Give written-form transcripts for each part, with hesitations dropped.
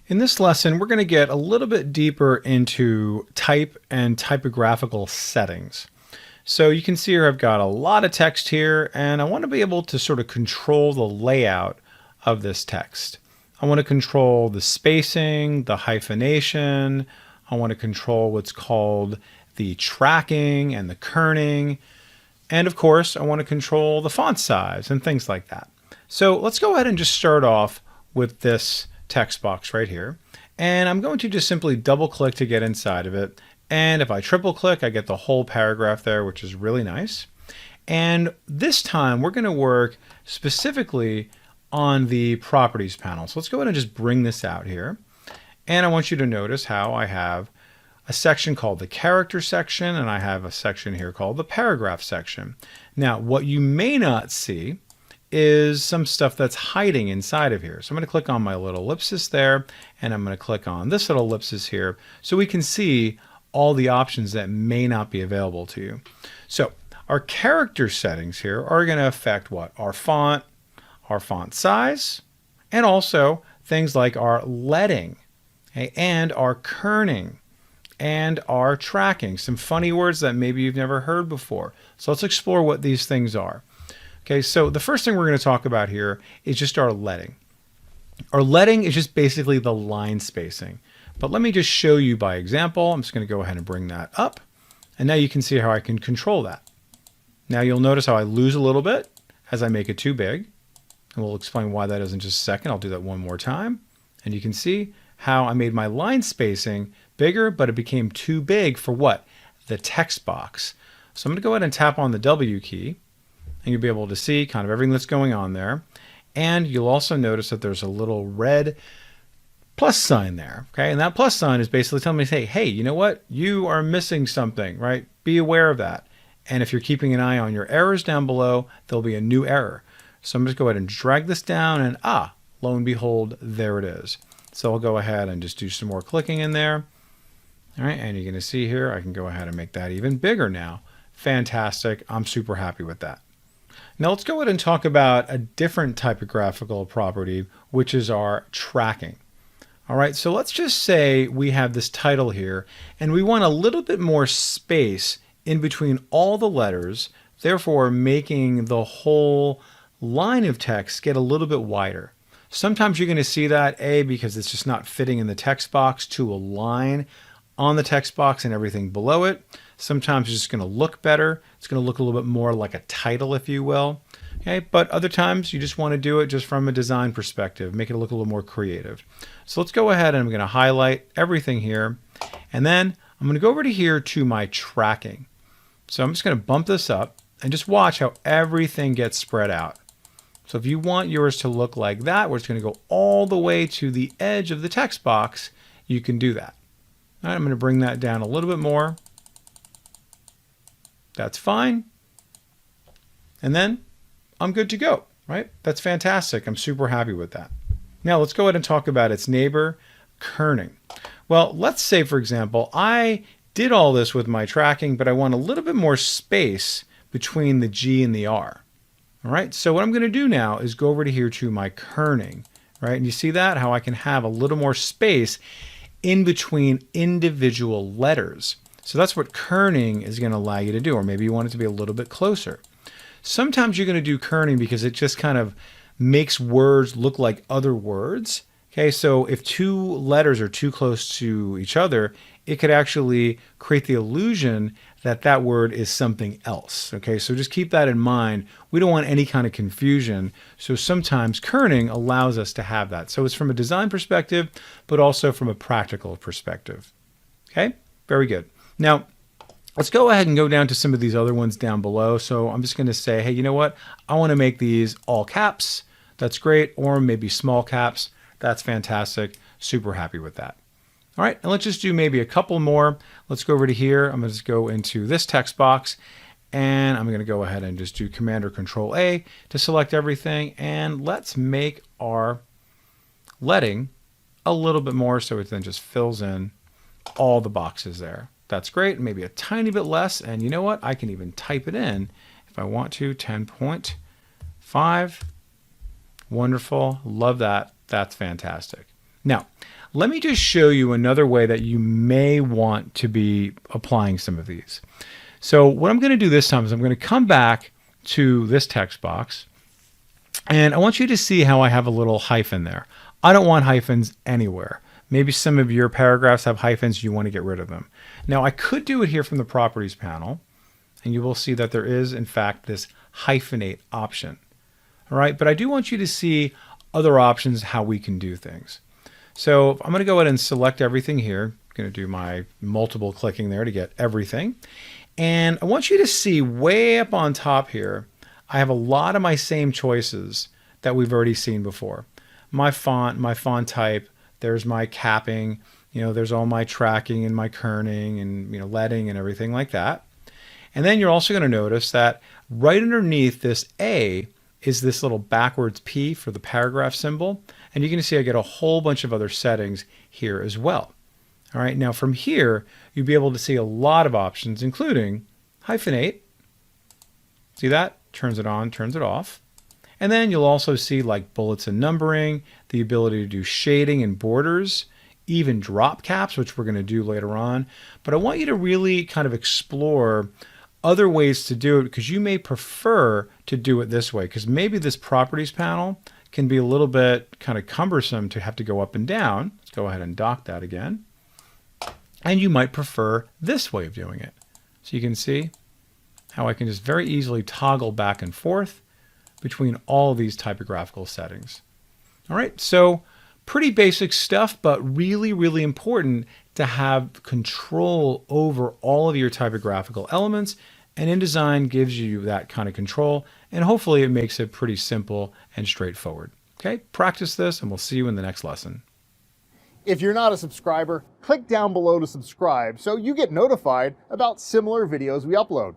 In this lesson, we're going to get a little bit deeper into type and typographical settings. So you can see here I've got a lot of text here, and I want to be able to sort of control the layout of this text. I want to control the spacing, the hyphenation. I want to control what's called the tracking and the kerning. And of course, I want to control the font size and things like that. So let's go ahead and just start off with this text box right here. And I'm going to just simply double click to get inside of it. And if I triple click, I get the whole paragraph there, which is really nice. And this time we're going to work specifically on the properties panel. So let's go ahead and just bring this out here. And I want you to notice how I have a section called the character section, and I have a section here called the paragraph section. Now, what you may not see is some stuff that's hiding inside of here. So I'm going to click on my little ellipsis there, and I'm going to click on this little ellipsis here so we can see all the options that may not be available to you. So our character settings here are going to affect what? Our font size, and also things like our leading, okay, and our kerning, and our tracking. Some funny words that maybe you've never heard before. So let's explore what these things are. Okay, so the first thing we're going to talk about here is just our leading. Our leading is just basically the line spacing. But let me just show you by example. I'm just going to go ahead and bring that up. And now you can see how I can control that. Now you'll notice how I lose a little bit as I make it too big. And we'll explain why that is in just a second. I'll do that one more time. And you can see how I made my line spacing bigger, but it became too big for what? The text box. So I'm going to go ahead and tap on the W key. And you'll be able to see kind of everything that's going on there. And you'll also notice that there's a little red plus sign there. Okay, and that plus sign is basically telling me, hey, you know what? You are missing something, right? Be aware of that. And if you're keeping an eye on your errors down below, there'll be a new error. So I'm just going to go ahead and drag this down, and lo and behold, there it is. So I'll go ahead and just do some more clicking in there. All right, and you're going to see here, I can go ahead and make that even bigger now. Fantastic. I'm super happy with that. Now let's go ahead and talk about a different typographical property, which is our tracking. All right, so let's just say we have this title here, and we want a little bit more space in between all the letters, therefore making the whole line of text get a little bit wider. Sometimes you're going to see that, because it's just not fitting in the text box to align on the text box and everything below it. Sometimes it's just going to look better. It's going to look a little bit more like a title, if you will. Okay, but other times you just want to do it just from a design perspective, make it look a little more creative. So let's go ahead and I'm going to highlight everything here. And then I'm going to go over to here to my tracking. So I'm just going to bump this up and just watch how everything gets spread out. So if you want yours to look like that, where it's going to go all the way to the edge of the text box, you can do that. All right, I'm going to bring that down a little bit more. That's fine. And then I'm good to go, right? That's fantastic. I'm super happy with that. Now let's go ahead and talk about its neighbor, kerning. Well, let's say, for example, I did all this with my tracking, but I want a little bit more space between the G and the R. All right, so what I'm going to do now is go over to here to my kerning, right? And you see that, how I can have a little more space in between individual letters. So that's what kerning is going to allow you to do, or maybe you want it to be a little bit closer. Sometimes you're going to do kerning because it just kind of makes words look like other words. Okay, so if two letters are too close to each other, it could actually create the illusion that that word is something else. Okay, so just keep that in mind. We don't want any kind of confusion. So sometimes kerning allows us to have that. So it's from a design perspective, but also from a practical perspective. Okay, very good. Now, let's go ahead and go down to some of these other ones down below. So I'm just going to say, hey, you know what? I want to make these all caps. That's great. Or maybe small caps. That's fantastic. Super happy with that. All right, and let's just do maybe a couple more. Let's go over to here. I'm going to just go into this text box, and I'm going to go ahead and just do Command or Control A to select everything. And let's make our leading a little bit more so it then just fills in all the boxes there. That's great. Maybe a tiny bit less. And you know what? I can even type it in if I want to. 10.5. Wonderful. Love that. That's fantastic. Now, let me just show you another way that you may want to be applying some of these. So what I'm going to do this time is I'm going to come back to this text box, and I want you to see how I have a little hyphen there. I don't want hyphens anywhere. Maybe some of your paragraphs have hyphens, you want to get rid of them. Now I could do it here from the properties panel, and you will see that there is in fact this hyphenate option. All right, but I do want you to see other options how we can do things. So I'm going to go ahead and select everything here. I'm going to do my multiple clicking there to get everything. And I want you to see way up on top here, I have a lot of my same choices that we've already seen before. My font type, there's my capping, there's all my tracking and my kerning and leading and everything like that. And then you're also going to notice that right underneath this A is this little backwards P for the paragraph symbol. And you can see I get a whole bunch of other settings here as well. All right, now from here, you'll be able to see a lot of options, including hyphenate. See that? Turns it on, turns it off. And then you'll also see like bullets and numbering, the ability to do shading and borders, even drop caps, which we're going to do later on. But I want you to really kind of explore other ways to do it, because you may prefer to do it this way, because maybe this properties panel can be a little bit kind of cumbersome to have to go up and down. Let's go ahead and dock that again. And you might prefer this way of doing it. So you can see how I can just very easily toggle back and forth between all of these typographical settings. All right, so pretty basic stuff, but really, really important to have control over all of your typographical elements. And InDesign gives you that kind of control, and hopefully it makes it pretty simple and straightforward. Okay, practice this, and we'll see you in the next lesson. If you're not a subscriber, click down below to subscribe so you get notified about similar videos we upload.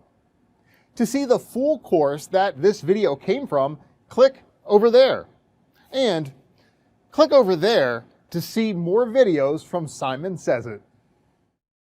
To see the full course that this video came from, click over there. And click over there to see more videos from Simon Says It.